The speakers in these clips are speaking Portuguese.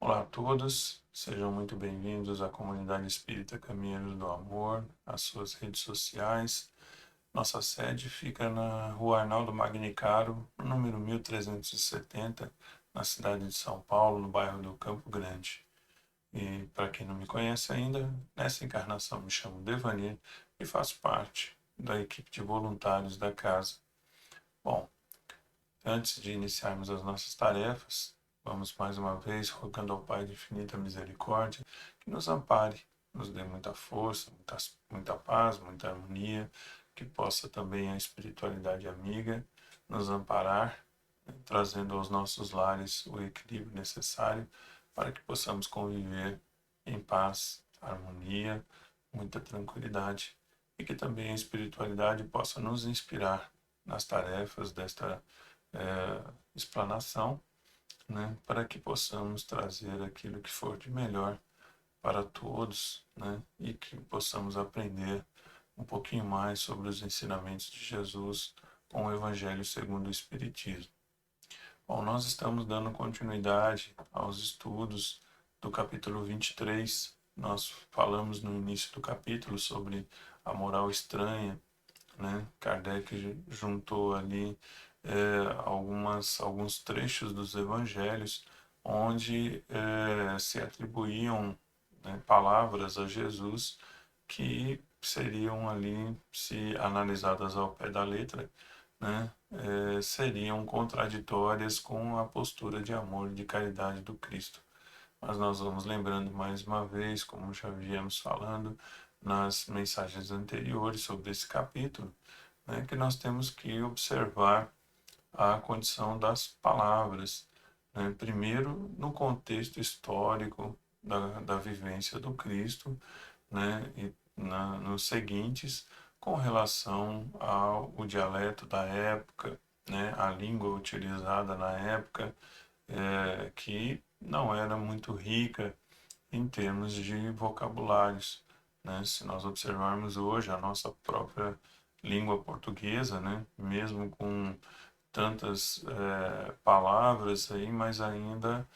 Olá a todos, sejam muito bem-vindos à Comunidade Espírita Caminheiros do Amor, às suas redes sociais. Nossa sede fica na Rua Arnaldo Magnicaro, no número 1370, na cidade de São Paulo, no bairro do Campo Grande. E para quem não me conhece ainda, nessa encarnação me chamo Devanir e faço parte da equipe de voluntários da casa. Bom, antes de iniciarmos as nossas tarefas, vamos mais uma vez rogando ao Pai de infinita misericórdia que nos ampare, nos dê muita força, muita paz, muita harmonia, que possa também a espiritualidade amiga nos amparar, trazendo aos nossos lares o equilíbrio necessário para que possamos conviver em paz, harmonia, muita tranquilidade e que também a espiritualidade possa nos inspirar nas tarefas desta explanação, né, para que possamos trazer aquilo que for de melhor para todos, né, e que possamos aprender um pouquinho mais sobre os ensinamentos de Jesus com o Evangelho segundo o Espiritismo. Bom, nós estamos dando continuidade aos estudos do capítulo 23. Nós falamos no início do capítulo sobre a moral estranha, né? Kardec juntou ali alguns trechos dos evangelhos onde se atribuíam, né, palavras a Jesus que seriam ali, se analisadas ao pé da letra, né, seriam contraditórias com a postura de amor e de caridade do Cristo. Mas nós vamos lembrando mais uma vez, como já viemos falando nas mensagens anteriores sobre esse capítulo, né, que nós temos que observar a condição das palavras, né, primeiro no contexto histórico da vivência do Cristo, né, e nos seguintes com relação ao dialeto da época, né, a língua utilizada na época, que não era muito rica em termos de vocabulários, né? Se nós observarmos hoje a nossa própria língua portuguesa, né, mesmo com tantas palavras aí, mas ainda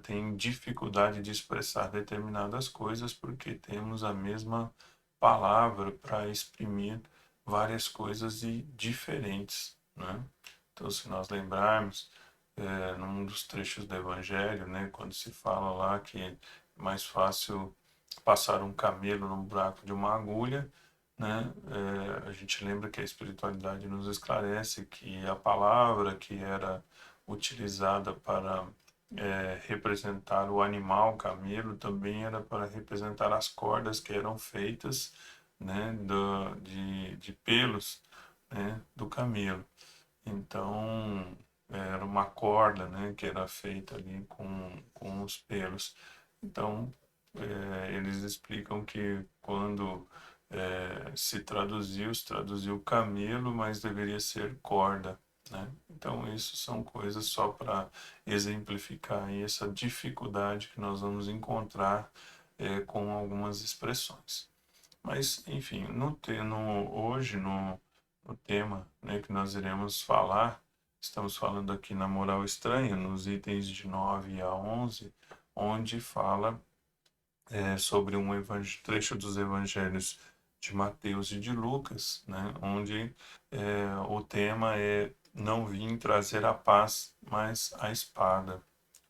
tem dificuldade de expressar determinadas coisas porque temos a mesma palavra para exprimir várias coisas diferentes, né? Então, se nós lembrarmos, num dos trechos do Evangelho, né, quando se fala lá que é mais fácil passar um camelo no buraco de uma agulha, né, a gente lembra que a espiritualidade nos esclarece que a palavra que era utilizada para representar o animal camelo também era para representar as cordas que eram feitas, né, de pelos, né, do camelo. Então, era uma corda, né, que era feita ali com os pelos. Então, eles explicam que quando se traduziu camelo, mas deveria ser corda, né? Então, isso são coisas só para exemplificar aí essa dificuldade que nós vamos encontrar com algumas expressões. Mas, enfim, hoje, no tema, né, que nós iremos falar, estamos falando aqui na moral estranha, nos itens de 9 a 11, onde fala sobre trecho dos evangelhos de Mateus e de Lucas, né, onde o tema é não vim trazer a paz, mas a espada,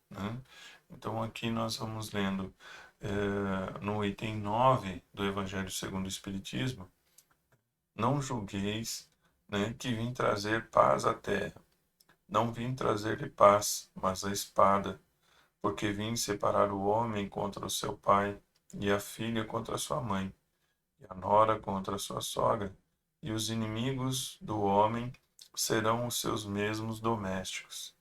né? Então aqui nós vamos lendo no item 9 do Evangelho segundo o Espiritismo: não julgueis, né, que vim trazer paz à terra. Não vim trazer-lhe paz, mas a espada, porque vim separar o homem contra o seu pai, e a filha contra a sua mãe, e a nora contra a sua sogra, e os inimigos do homem serão os seus mesmos domésticos.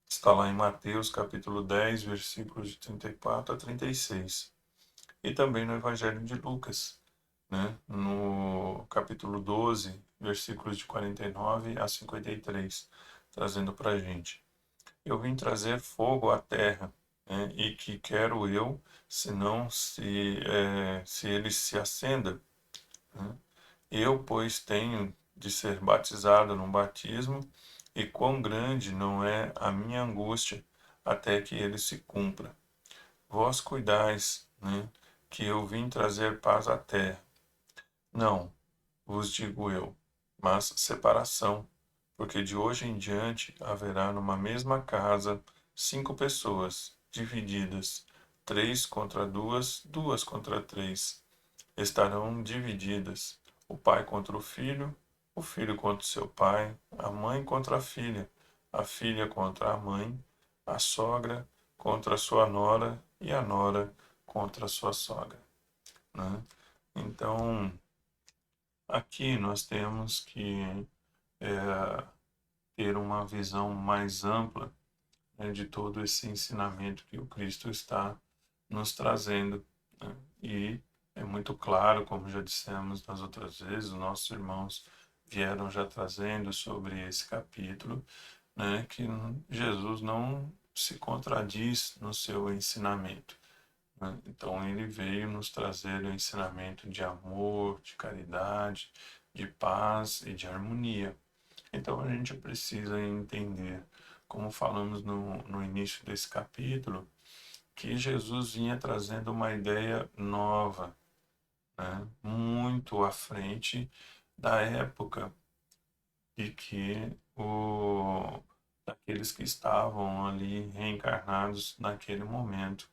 Está lá em Mateus capítulo 10, versículos de 34 a 36. E também no Evangelho de Lucas, né, no capítulo 12, versículos de 49 a 53, trazendo para a gente: eu vim trazer fogo à terra, né, e que quero eu, senão se ele se acenda, né? Eu, pois, tenho de ser batizado num batismo, e quão grande não é a minha angústia até que ele se cumpra. Vós cuidais, né, que eu vim trazer paz à terra. Não, vos digo eu, mas separação, porque de hoje em diante haverá numa mesma casa 5 pessoas divididas, 3 contra 2, 2 contra 3. Estarão divididas, o pai contra o filho contra o seu pai, a mãe contra a filha contra a mãe, a sogra contra a sua nora e a nora contra a sua sogra, né? Então, aqui nós temos que é, ter uma visão mais ampla, né, de todo esse ensinamento que o Cristo está nos trazendo, né? E é muito claro, como já dissemos nas outras vezes, os nossos irmãos vieram já trazendo sobre esse capítulo, né, que Jesus não se contradiz no seu ensinamento, né? Então ele veio nos trazer o ensinamento de amor, de caridade, de paz e de harmonia. Então a gente precisa entender, como falamos no início desse capítulo, que Jesus vinha trazendo uma ideia nova, né? Muito à frente da época e que daqueles que estavam ali reencarnados naquele momento.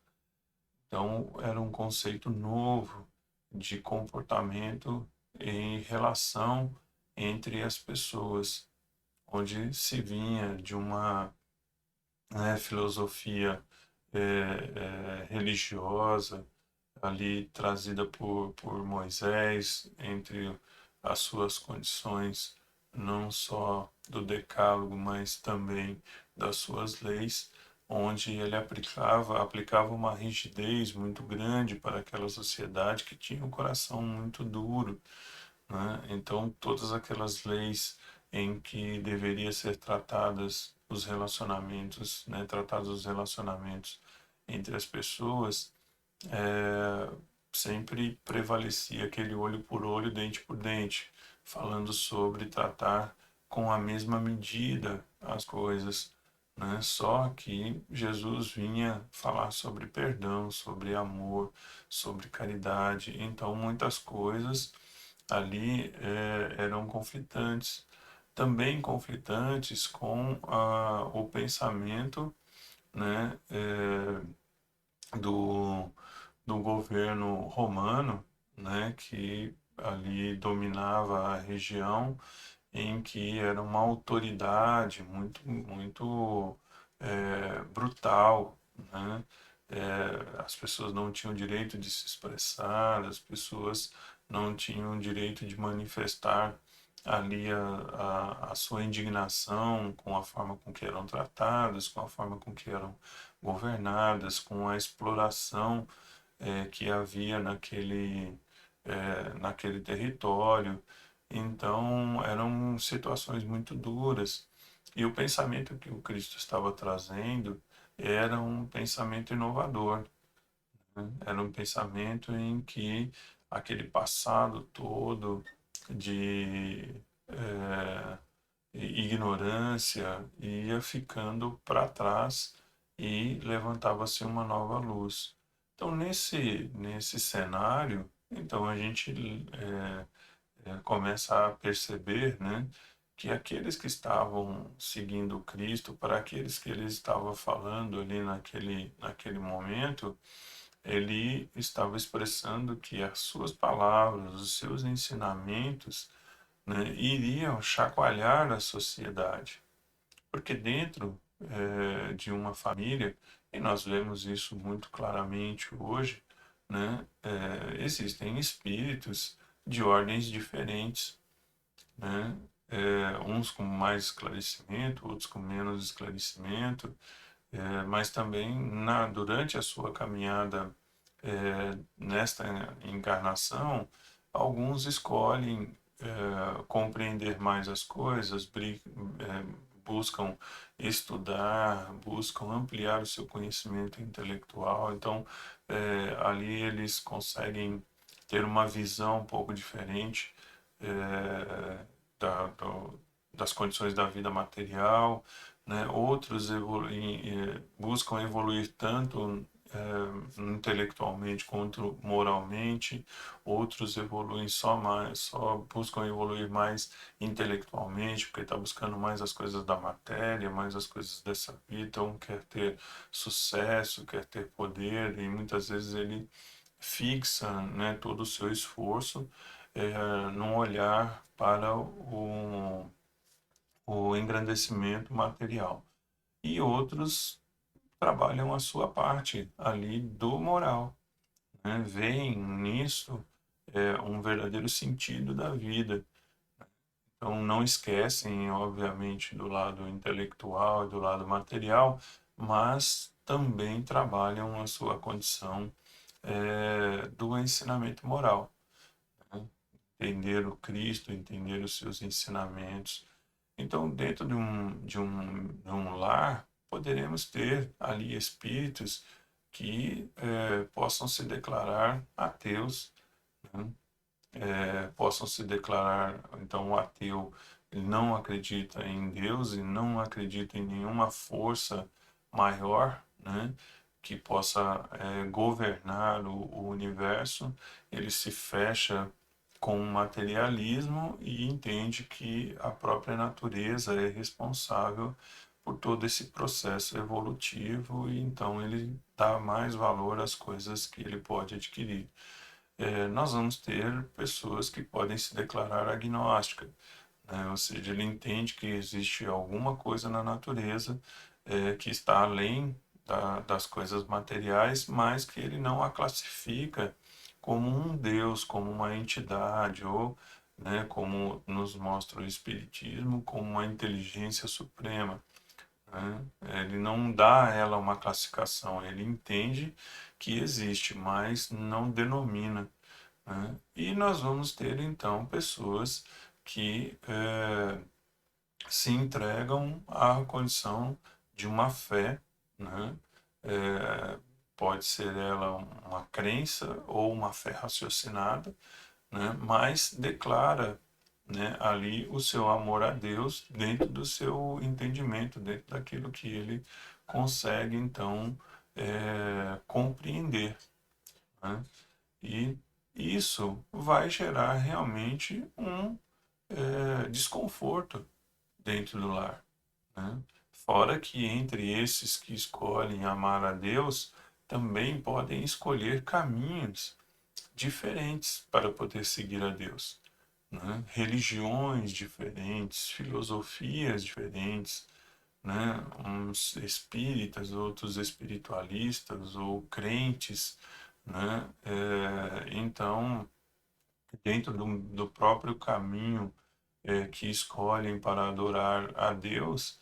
Então, era um conceito novo de comportamento e relação entre as pessoas, onde se vinha de uma, né, filosofia religiosa, ali trazida por Moisés, entre as suas condições, não só do decálogo, mas também das suas leis, onde ele aplicava uma rigidez muito grande para aquela sociedade que tinha um coração muito duro, né? Então, todas aquelas leis em que deveria ser tratadas os relacionamentos, né, tratados os relacionamentos entre as pessoas, é, sempre prevalecia aquele olho por olho, dente por dente, falando sobre tratar com a mesma medida as coisas, né? Só que Jesus vinha falar sobre perdão, sobre amor, sobre caridade. Então, muitas coisas ali eram conflitantes. Também conflitantes com o pensamento, né, do, do governo romano, né, que ali dominava a região, em que era uma autoridade muito brutal, né? As pessoas não tinham direito de se expressar, as pessoas não tinham direito de manifestar ali a sua indignação com a forma com que eram tratadas, com a forma com que eram governadas, com a exploração que havia naquele território. Então, eram situações muito duras. E o pensamento que o Cristo estava trazendo era um pensamento inovador, né? Era um pensamento em que aquele passado todo de ignorância ia ficando para trás e levantava-se uma nova luz. Então, nesse cenário, então a gente começa a perceber, né, que aqueles que estavam seguindo Cristo, para aqueles que ele estava falando ali naquele momento, ele estava expressando que as suas palavras, os seus ensinamentos, né, iriam chacoalhar a sociedade. Porque dentro de uma família, e nós vemos isso muito claramente hoje, né, existem espíritos de ordens diferentes, né, uns com mais esclarecimento, outros com menos esclarecimento, mas também durante a sua caminhada nesta encarnação, alguns escolhem compreender mais as coisas, buscam estudar, buscam ampliar o seu conhecimento intelectual. Então, ali eles conseguem ter uma visão um pouco diferente eh, da, do, das condições da vida material, né? Outros buscam evoluir tanto intelectualmente quanto moralmente, outros evoluem só buscam evoluir mais intelectualmente, porque está buscando mais as coisas da matéria, mais as coisas dessa vida, então quer ter sucesso, quer ter poder, e muitas vezes ele fixa, né, todo o seu esforço num olhar para o engrandecimento material. E outros trabalham a sua parte ali do moral, né? Veem nisso um verdadeiro sentido da vida. Então não esquecem, obviamente, do lado intelectual e do lado material, mas também trabalham a sua condição do ensinamento moral, né? Entender o Cristo, entender os seus ensinamentos. Então, dentro de um lar, poderemos ter ali espíritos que possam se declarar ateus, né? Possam se declarar, então, o ateu ele não acredita em Deus e não acredita em nenhuma força maior, né, que possa governar o universo. Ele se fecha com o materialismo e entende que a própria natureza é responsável por todo esse processo evolutivo e então ele dá mais valor às coisas que ele pode adquirir. Nós vamos ter pessoas que podem se declarar agnósticas, né? Ou seja, ele entende que existe alguma coisa na natureza que está além das coisas materiais, mas que ele não a classifica como um Deus, como uma entidade, ou, né, como nos mostra o Espiritismo, como uma inteligência suprema, né? Ele não dá a ela uma classificação, ele entende que existe, mas não denomina, né? E nós vamos ter então pessoas que se entregam à condição de uma fé, né? É, pode ser ela uma crença ou uma fé raciocinada, né? Mas declara, né, ali o seu amor a Deus dentro do seu entendimento, dentro daquilo que ele consegue então compreender, né? E isso vai gerar realmente um desconforto dentro do lar, né? Fora que entre esses que escolhem amar a Deus, também podem escolher caminhos diferentes para poder seguir a Deus, né? Religiões diferentes, filosofias diferentes, né? Uns espíritas, outros espiritualistas ou crentes, né? Então, dentro do próprio caminho que escolhem para adorar a Deus,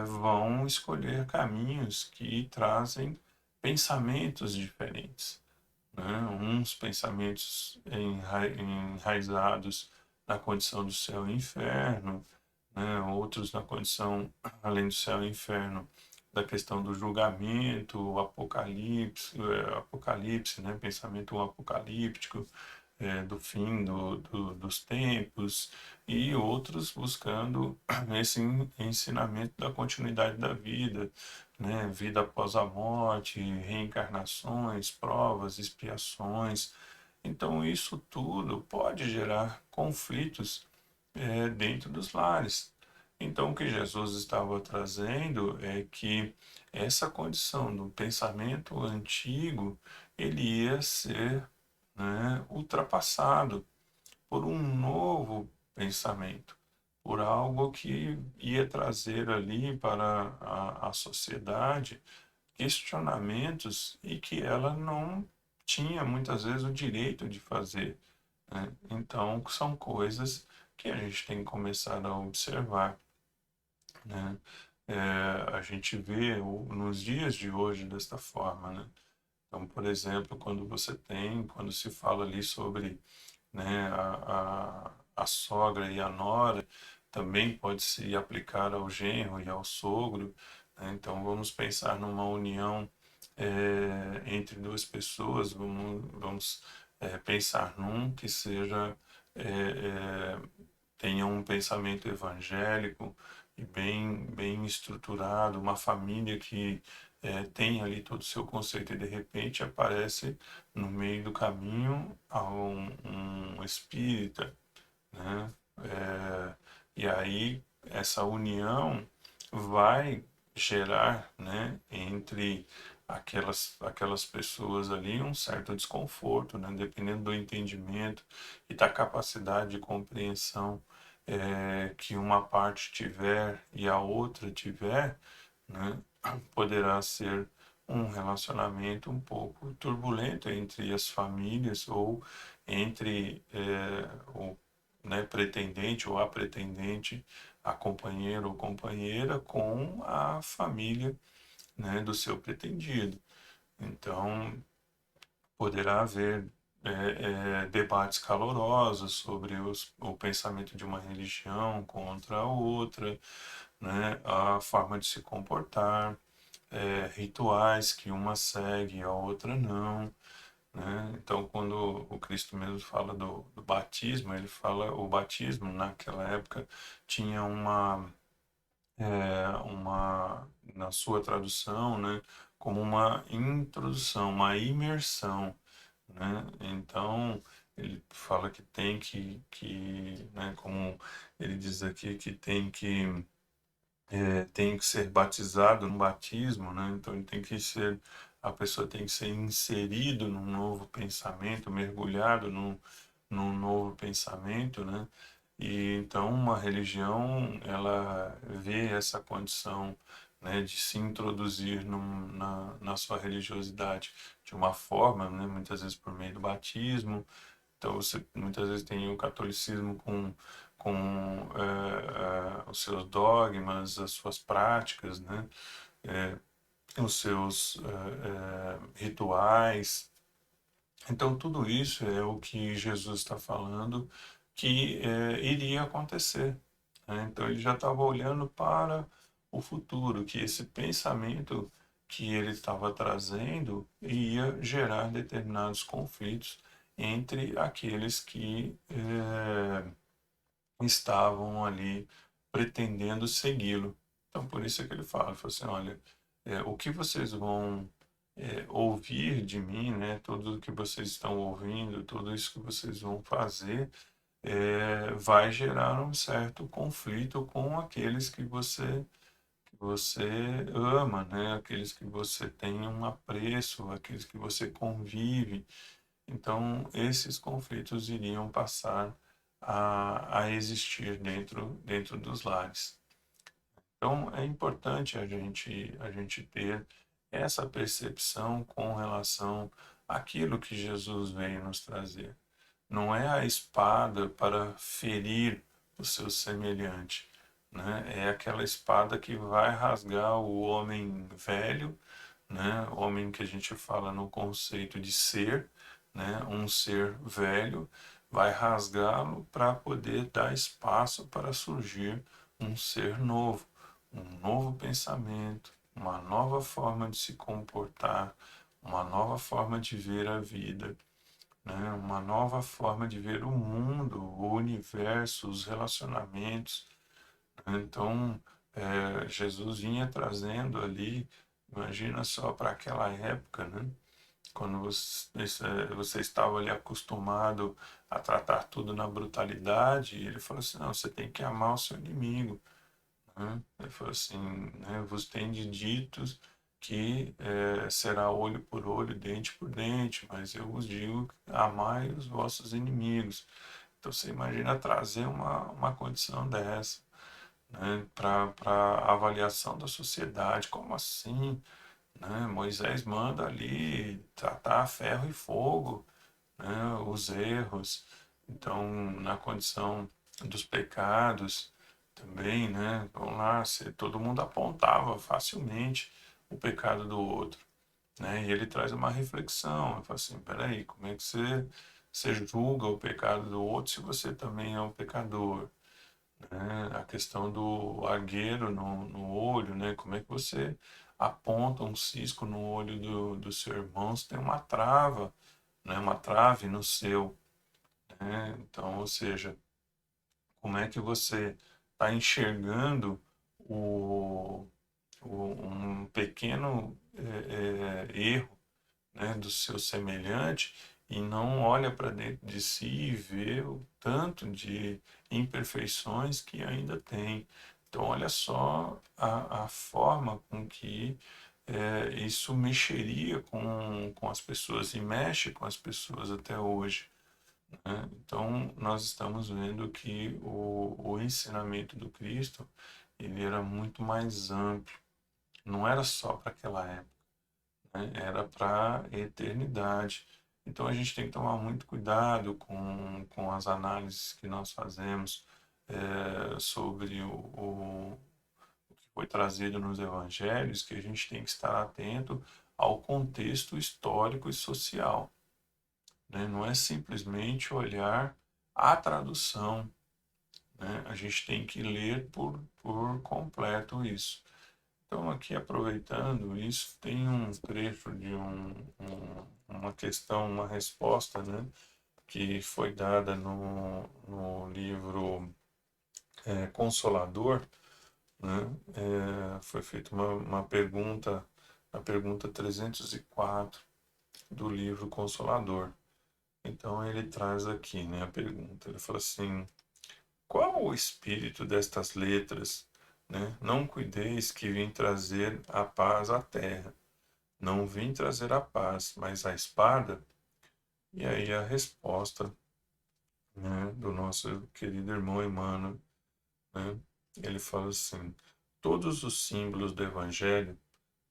vão escolher caminhos que trazem pensamentos diferentes, né? Uns pensamentos enraizados na condição do céu e inferno, né? Outros na condição, além do céu e inferno, da questão do julgamento, o apocalipse, né? Pensamento apocalíptico, do fim dos tempos, e outros buscando esse ensinamento da continuidade da vida, né? Vida após a morte, reencarnações, provas, expiações. Então, isso tudo pode gerar conflitos dentro dos lares. Então, o que Jesus estava trazendo é que essa condição do pensamento antigo ele ia ser, né, ultrapassado por um novo pensamento, por algo que ia trazer ali para a sociedade questionamentos e que ela não tinha muitas vezes o direito de fazer, né? Então, são coisas que a gente tem que começar a observar, né? A gente vê nos dias de hoje desta forma, né? Então, por exemplo, quando se fala ali sobre, né, a sogra e a nora, também pode se aplicar ao genro e ao sogro, né? Então, vamos pensar numa união entre duas pessoas, vamos pensar num que seja tenha um pensamento evangélico e bem estruturado, uma família que tem ali todo o seu conceito e de repente aparece no meio do caminho um espírita, né? E aí essa união vai gerar, né, entre aquelas pessoas ali um certo desconforto, né, dependendo do entendimento e da capacidade de compreensão que uma parte tiver e a outra tiver, né, poderá ser um relacionamento um pouco turbulento entre as famílias ou entre o, né, pretendente ou a pretendente, a companheiro ou companheira com a família, né, do seu pretendido. Então, poderá haver debates calorosos sobre o pensamento de uma religião contra a outra, né, a forma de se comportar, rituais que uma segue e a outra não, né? Então, quando o Cristo mesmo fala do batismo, ele fala o batismo naquela época tinha na sua tradução, né, como uma introdução, uma imersão, né? Então, ele fala que né, como ele diz aqui, que tem que ser batizado no batismo, né? Então ele tem que ser, a pessoa tem que ser inserido num novo pensamento, mergulhado num novo pensamento, né? E então uma religião, ela vê essa condição, né, de se introduzir na sua religiosidade de uma forma, né, muitas vezes por meio do batismo. Então você muitas vezes tem o catolicismo com os seus dogmas, as suas práticas, né? Os seus rituais. Então tudo isso é o que Jesus está falando que iria acontecer, né? Então ele já estava olhando para o futuro, que esse pensamento que ele estava trazendo ia gerar determinados conflitos entre aqueles que estavam ali pretendendo segui-lo. Então, por isso é que ele fala assim, olha, o que vocês vão ouvir de mim, né, tudo o que vocês estão ouvindo, tudo isso que vocês vão fazer, vai gerar um certo conflito com aqueles que você ama, né, aqueles que você tem um apreço, aqueles que você convive. Então, esses conflitos iriam passar a existir dentro dos lares. Então, é importante a gente ter essa percepção com relação àquilo que Jesus veio nos trazer. Não é a espada para ferir o seu semelhante, né? É aquela espada que vai rasgar o homem velho, né? O homem que a gente fala no conceito de ser, né? Um ser velho, vai rasgá-lo para poder dar espaço para surgir um ser novo, um novo pensamento, uma nova forma de se comportar, uma nova forma de ver a vida, né? Uma nova forma de ver o mundo, o universo, os relacionamentos, né? Então, Jesus vinha trazendo ali, imagina só para aquela época, né? Quando você estava ali acostumado a tratar tudo na brutalidade, e ele falou assim, não, você tem que amar o seu inimigo, né? Ele falou assim, né, vos tendes ditos que será olho por olho, dente por dente, mas eu vos digo, amai os vossos inimigos. Então você imagina trazer uma condição dessa, né, para avaliação da sociedade, como assim? Né? Moisés manda ali tratar a ferro e fogo, né, os erros. Então, na condição dos pecados também, né, vamos lá, todo mundo apontava facilmente o pecado do outro, né, e ele traz uma reflexão, ele fala assim, peraí, como é que você julga o pecado do outro se você também é um pecador? Né? A questão do argueiro no olho, né? Como é que você aponta um cisco no olho do seu irmão se tem uma trava, né? Uma trave no seu, né? Então, ou seja, Como é que você está enxergando um pequeno erro, né, do seu semelhante e não olha para dentro de si e vê o tanto de imperfeições que ainda tem. Então, olha só a forma com que isso mexeria com as pessoas e mexe com as pessoas até hoje, né? Então, nós estamos vendo que o ensinamento do Cristo ele era muito mais amplo, não era só para aquela época, né? Era para a eternidade. Então a gente tem que tomar muito cuidado com as análises que nós fazemos sobre o que foi trazido nos evangelhos, que a gente tem que estar atento ao contexto histórico e social, né? Não é simplesmente olhar a tradução, né? A gente tem que ler por completo isso. Então, aqui aproveitando isso, tem um trecho de uma questão, uma resposta, né, que foi dada no livro Consolador, né, foi feita uma pergunta, a pergunta 304 do livro Consolador. Então, ele traz aqui, né, a pergunta, ele fala assim: qual o espírito destas letras? Né? Não cuideis que vim trazer a paz à terra. Não vim trazer a paz, mas a espada. E aí a resposta, né, do nosso querido irmão Emmanuel, né? Ele fala assim: todos os símbolos do Evangelho,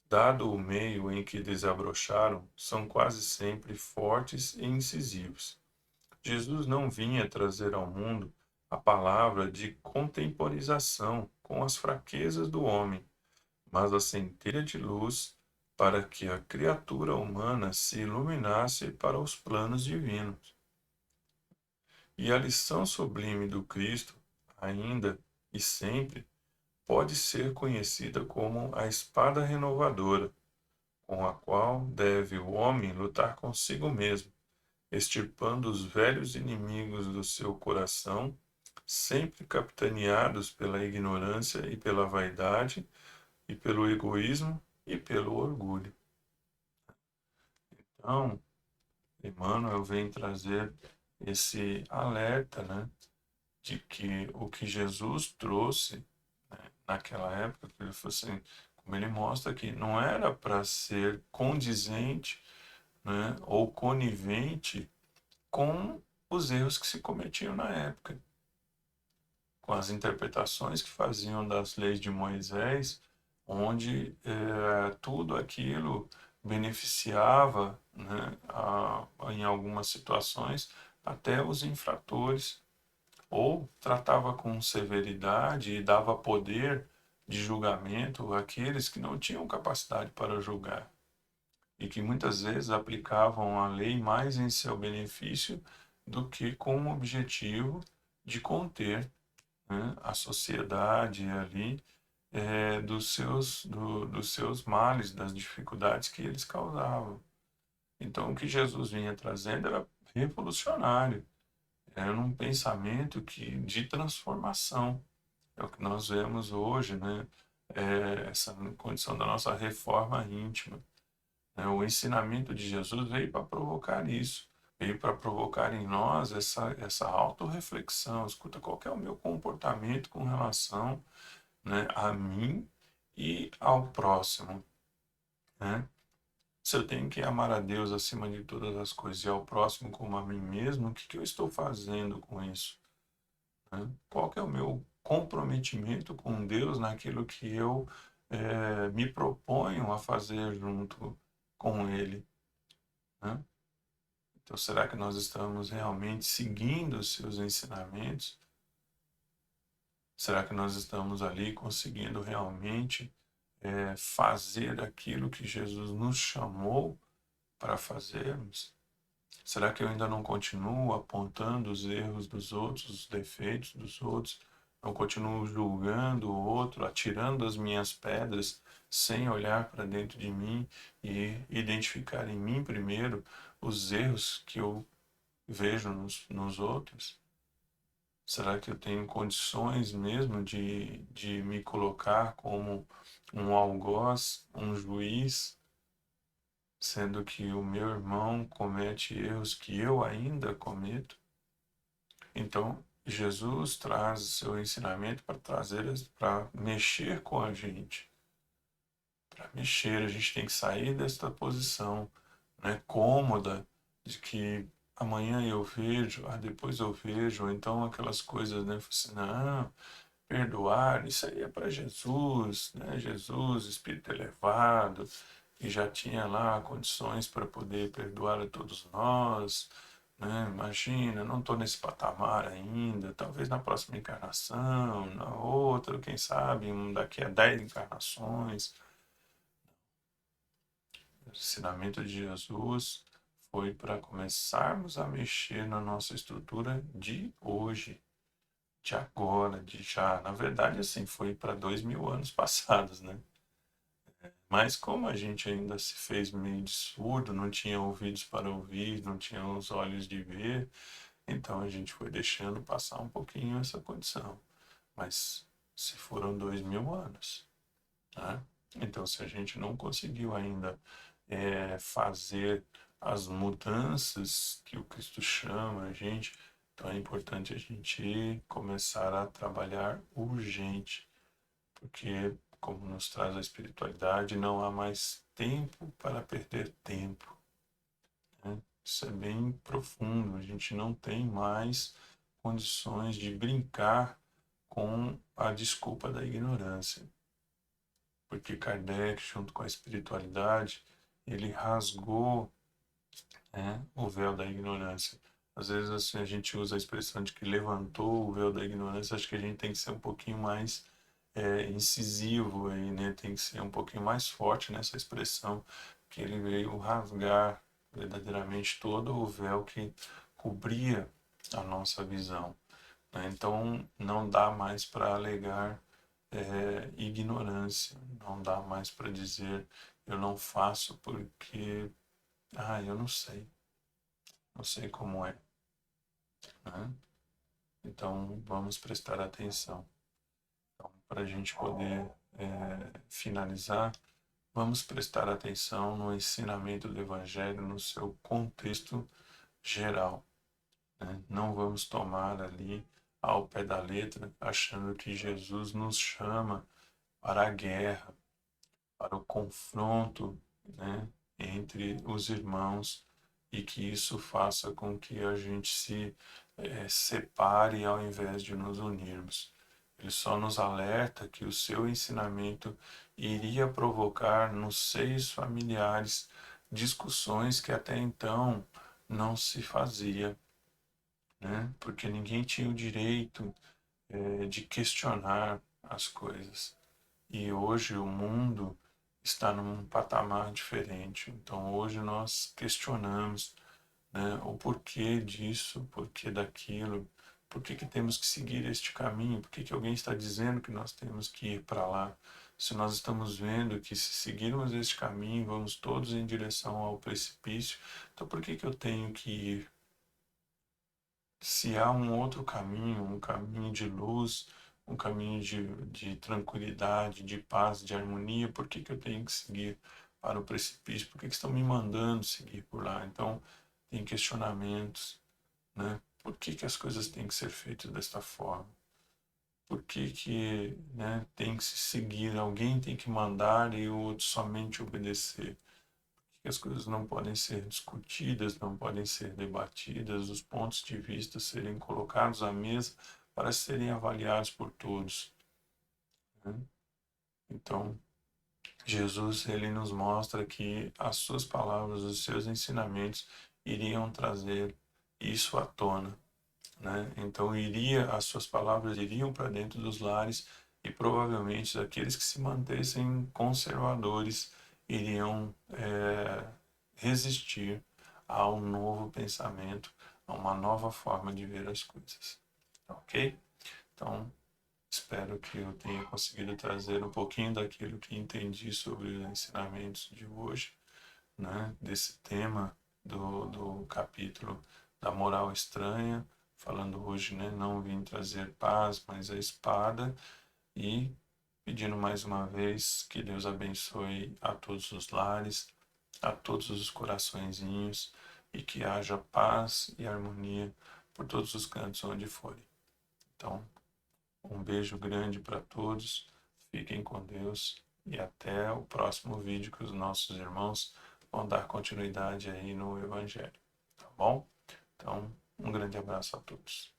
dado o meio em que desabrocharam, são quase sempre fortes e incisivos. Jesus não vinha trazer ao mundo a palavra de contemporização com as fraquezas do homem, mas a centelha de luz para que a criatura humana se iluminasse para os planos divinos. E a lição sublime do Cristo, ainda e sempre, pode ser conhecida como a espada renovadora, com a qual deve o homem lutar consigo mesmo, extirpando os velhos inimigos do seu coração, sempre capitaneados pela ignorância e pela vaidade, e pelo egoísmo e pelo orgulho. Então, Emmanuel vem trazer esse alerta, né, de que o que Jesus trouxe, né, naquela época, que ele falou assim, como ele mostra aqui, não era para ser condizente, né, ou conivente com os erros que se cometiam na época, com as interpretações que faziam das leis de Moisés, onde tudo aquilo beneficiava, né, em algumas situações, até os infratores, ou tratava com severidade e dava poder de julgamento àqueles que não tinham capacidade para julgar e que muitas vezes aplicavam a lei mais em seu benefício do que com o objetivo de conter, né, a sociedade ali dos seus males, das dificuldades que eles causavam. Então, o que Jesus vinha trazendo era revolucionário, era um pensamento de transformação. É o que nós vemos hoje, né? Essa condição da nossa reforma íntima, né? O ensinamento de Jesus veio para provocar isso, veio para provocar em nós essa autorreflexão. Escuta, qual que é o meu comportamento com relação, né, a mim e ao próximo, né? Se eu tenho que amar a Deus acima de todas as coisas e ao próximo como a mim mesmo, o que que eu estou fazendo com isso, né? Qual que é o meu comprometimento com Deus naquilo que eu me proponho a fazer junto com Ele, né? Então, será que nós estamos realmente seguindo os seus ensinamentos? Será que nós estamos ali conseguindo realmente fazer aquilo que Jesus nos chamou para fazermos? Será que eu ainda não continuo apontando os erros dos outros, os defeitos dos outros? Não continuo julgando o outro, atirando as minhas pedras, sem olhar para dentro de mim e identificar em mim primeiro os erros que eu vejo nos outros? Será que eu tenho condições mesmo de me colocar como um algoz, um juiz, sendo que o meu irmão comete erros que eu ainda cometo? Então, Jesus traz o seu ensinamento para para mexer com a gente. Para mexer, a gente tem que sair desta posição, né, cômoda de que amanhã eu vejo, depois eu vejo, ou então aquelas coisas, né, assim, não, perdoar, isso aí é para Jesus, né, Jesus, Espírito elevado, e já tinha lá condições para poder perdoar a todos nós, né, imagina, não estou nesse patamar ainda, talvez na próxima encarnação, na outra, quem sabe, daqui a 10 encarnações. O ensinamento de Jesus foi para começarmos a mexer na nossa estrutura de hoje, de agora, de já. Na verdade, assim, foi para 2000 anos passados, né? Mas como a gente ainda se fez meio de surdo, não tinha ouvidos para ouvir, não tinha os olhos de ver, então a gente foi deixando passar um pouquinho essa condição. Mas se foram 2000 anos, né? Então, se a gente não conseguiu ainda fazer as mudanças que o Cristo chama a gente, então é importante a gente começar a trabalhar urgente, porque, como nos traz a espiritualidade, não há mais tempo para perder tempo, né? Isso é bem profundo, a gente não tem mais condições de brincar com a desculpa da ignorância, porque Kardec, junto com a espiritualidade, ele rasgou, né, o véu da ignorância. Às vezes assim, a gente usa a expressão de que levantou o véu da ignorância, acho que a gente tem que ser um pouquinho mais incisivo aí, né? Tem que ser um pouquinho mais forte nessa expressão, que ele veio rasgar verdadeiramente todo o véu que cobria a nossa visão, né? Então não dá mais para alegar ignorância, não dá mais para dizer eu não faço porque eu não sei como é, né? Então vamos prestar atenção. Então, para a gente poder finalizar, vamos prestar atenção no ensinamento do Evangelho no seu contexto geral, né? Não vamos tomar ali ao pé da letra, achando que Jesus nos chama para a guerra, para o confronto, né, entre os irmãos, e que isso faça com que a gente se separe ao invés de nos unirmos. Ele só nos alerta que o seu ensinamento iria provocar nos seios familiares discussões que até então não se fazia, né? Porque ninguém tinha o direito de questionar as coisas. E hoje o mundo está num patamar diferente. Então hoje nós questionamos, né, o porquê disso, o porquê daquilo, por que que temos que seguir este caminho, por que que alguém está dizendo que nós temos que ir para lá. Se nós estamos vendo que se seguirmos este caminho, vamos todos em direção ao precipício, então por que que eu tenho que ir? Se há um outro caminho, um caminho de luz, um caminho de tranquilidade, de paz, de harmonia, por que que eu tenho que seguir para o precipício? Por que que estão me mandando seguir por lá? Então, tem questionamentos, né? Por que que as coisas têm que ser feitas desta forma? Por que que, né, tem que se seguir? Alguém tem que mandar e o outro somente obedecer? Que as coisas não podem ser discutidas, não podem ser debatidas, os pontos de vista serem colocados à mesa para serem avaliados por todos, né? Então, Jesus ele nos mostra que as suas palavras, os seus ensinamentos iriam trazer isso à tona, né? Então, as suas palavras iriam para dentro dos lares e provavelmente aqueles que se mantessem conservadores iriam resistir a um novo pensamento, a uma nova forma de ver as coisas. Ok? Então, espero que eu tenha conseguido trazer um pouquinho daquilo que entendi sobre os ensinamentos de hoje, né? Desse tema do capítulo da moral estranha, falando hoje, né? Não vim trazer paz, mas a espada. E pedindo mais uma vez que Deus abençoe a todos os lares, a todos os coraçõezinhos e que haja paz e harmonia por todos os cantos onde forem. Então, um beijo grande para todos, fiquem com Deus e até o próximo vídeo que os nossos irmãos vão dar continuidade aí no Evangelho, tá bom? Então, um grande abraço a todos.